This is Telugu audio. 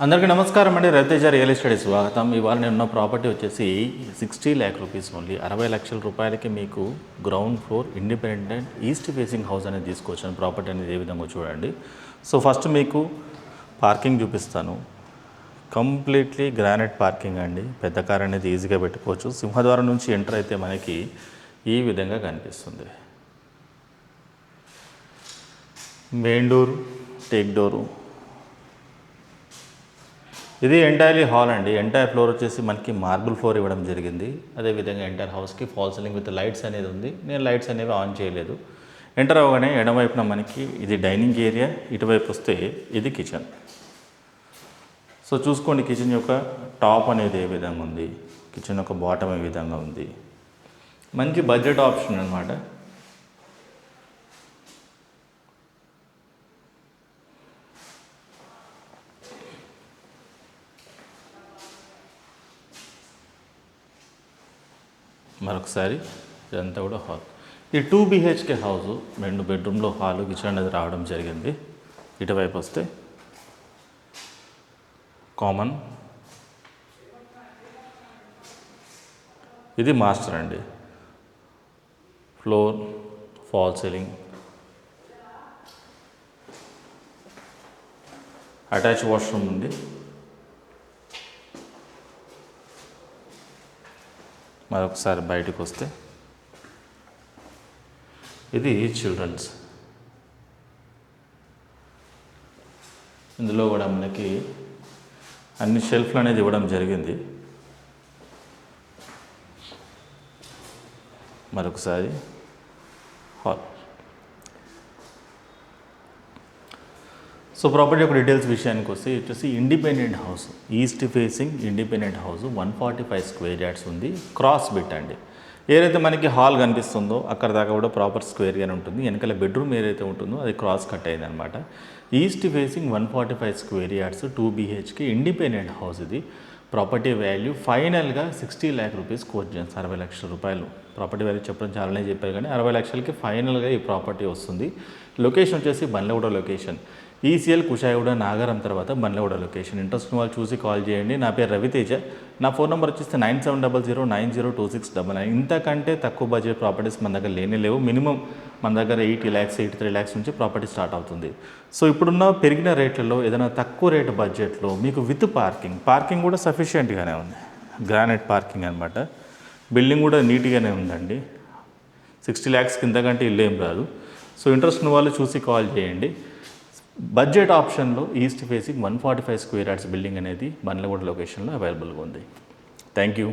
అందరికీ నమస్కారం అండి. రవితేజ రియల్ ఎస్టేట్ స్వాగతం. ఇవాళ నేను ఉన్న ప్రాపర్టీ వచ్చేసి 60 lakh రూపీస్ ఓన్లీ, 60 లక్షల రూపాయలకి మీకు ground floor independent east facing house అనేది తీసుకొచ్చాను. ప్రాపర్టీ అనేది ఏ విధంగా చూడండి. సో ఫస్ట్ మీకు పార్కింగ్ చూపిస్తాను. కంప్లీట్లీ గ్రానైట్ పార్కింగ్ అండి. పెద్ద కార్ అనేది ఈజీగా పెట్టుకోవచ్చు. సింహద్వారం నుంచి ఎంటర్ అయితే మనకి ఈ విధంగా కనిపిస్తుంది. Main door, take door. ఇది ఎంటైర్లీ హాల్ అండి. ఎంటైర్ ఫ్లోర్ వచ్చేసి మనకి మార్బుల్ ఫ్లోర్ ఇవ్వడం జరిగింది. అదేవిధంగా ఎంటైర్ హౌస్కి ఫాల్ సీలింగ్ విత్ లైట్స్ అనేది ఉంది. నేను లైట్స్ అనేవి ఆన్ చేయలేదు. ఎంటర్ అవ్వగానే ఎడమవైపున మనకి ఇది డైనింగ్ ఏరియా, ఇటువైపు వస్తే ఇది కిచెన్. సో చూసుకోండి కిచెన్ యొక్క టాప్ అనేది ఏ విధంగా ఉంది, కిచెన్ యొక్క బాటమ్ ఏ విధంగా ఉంది. మంచి బడ్జెట్ ఆప్షన్ అనమాట. మరొకసారి ఇదంతా కూడా హాల్. ఈ 2 BHK హౌస్, 2 బెడ్రూమ్లో హాలు, కిచెన్ అనేది రావడం జరిగింది. ఇటువైపు వస్తే కామన్, ఇది మాస్టర్ అండి. Floor, fall ceiling, attach washroom ఉంది. మరొకసారి బయటకు వస్తే ఇది చిల్డ్రన్స్. ఇందులో కూడా మనకి అన్ని షెల్ఫ్లు అనేది ఇవ్వడం జరిగింది. మరొకసారి హాల్. సో ప్రాపర్టీ యొక్క డీటెయిల్స్ విషయానికి వస్తే వచ్చేసి independent house, east facing independent house, 145 square yards ఉంది. క్రాస్ బిట్ అండి. ఏదైతే మనకి హాల్ కనిపిస్తుందో అక్కడ దాకా కూడా ప్రాపర్ స్క్వేర్ యార్డ్ ఉంటుంది. వెనకాల బెడ్రూమ్ ఏదైతే ఉంటుందో అది క్రాస్ కట్ అయింది అనమాట. East facing 145 square yards, 2 BHK independent house. ఇది ప్రాపర్టీ వాల్యూ ఫైనల్గా 60 lakh రూపీస్ కోట్ చేయండి. 60 లక్షల రూపాయలు ప్రాపర్టీ వాల్యూ చెప్పడం చాలానే చెప్పారు, కానీ 60 లక్షలకి ఫైనల్గా ఈ ప్రాపర్టీ వస్తుంది. లొకేషన్ వచ్చేసి బండ్లగూడ లొకేషన్. ఈసీఎల్ కుషాయిగూడ నాగారం తర్వాత బండ్లగూడ లొకేషన్. ఇంట్రెస్ట్ వాళ్ళు చూసి కాల్ చేయండి. నా పేరు రవితేజ. నా ఫోన్ నెంబర్ వచ్చేసి 9700902699. ఇంతకంటే తక్కువ బడ్జెట్ ప్రాపర్టీస్ మన దగ్గర లేవు. మినిమం మన దగ్గర 80 lakhs 83 lakhs నుంచి ప్రాపర్టీ స్టార్ట్ అవుతుంది. సో ఇప్పుడున్న పెరిగిన రేట్లలో ఏదైనా తక్కువ రేటు బడ్జెట్లో మీకు విత్ పార్కింగ్ కూడా సఫిషియెంట్గానే ఉంది. గ్రానైట్ పార్కింగ్ అనమాట. బిల్డింగ్ కూడా నీట్గానే ఉందండి. 60 lakhs కిందకంటే ఇల్లు ఏం రాదు. సో ఇంట్రెస్ట్ ఉన్న వాళ్ళు చూసి కాల్ చేయండి. బడ్జెట్ ఆప్షన్లో east facing 145 square yards building అనేది బండ్లగూడ లొకేషన్లో అవైలబుల్గా ఉంది. Thank you.